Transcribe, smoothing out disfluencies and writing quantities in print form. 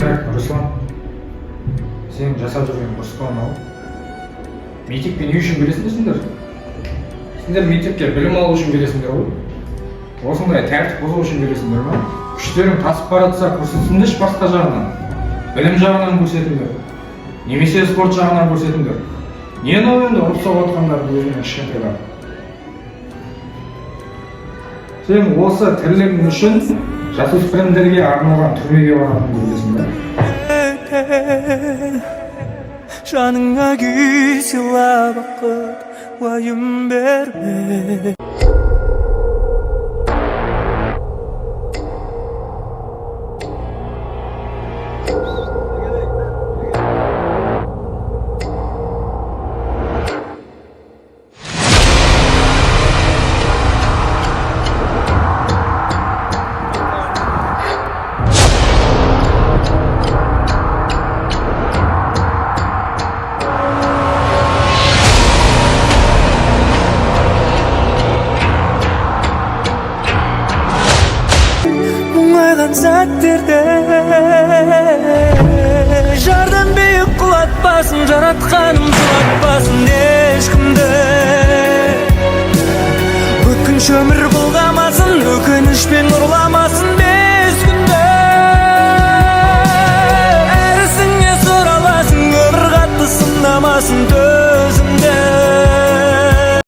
Так, Руслан, сенің жасап жүрген дұрыс па мынау? Мектепке не үшін келесіңдер сендер? Сендер мектепке білім алу үшін келесіңдер ғой? Осындай тәртіп бұзу үшін келесіңдер ма? Күштерің тасып бара жатса көрсетсіңдерші басқа жағынан. Білім жағынан көрсетіңдер. Немесе спорт жағынан көрсетіңдер. Не мынау енді ұрып соғып жатқандарды өзіңнен кішкентайлар. Сен осы тірлігің үшін жасөспірімдерге арналған түрмеге баратыныңды білесің бе? Жаныңа күй сыйлап бақыт уайым берме. Сәттерде жардан биік құлатпасын, жаратқаным сұлатпасын ешкімді. Өткінші өмір бұлғамасын, өкінішпен ұрламасын.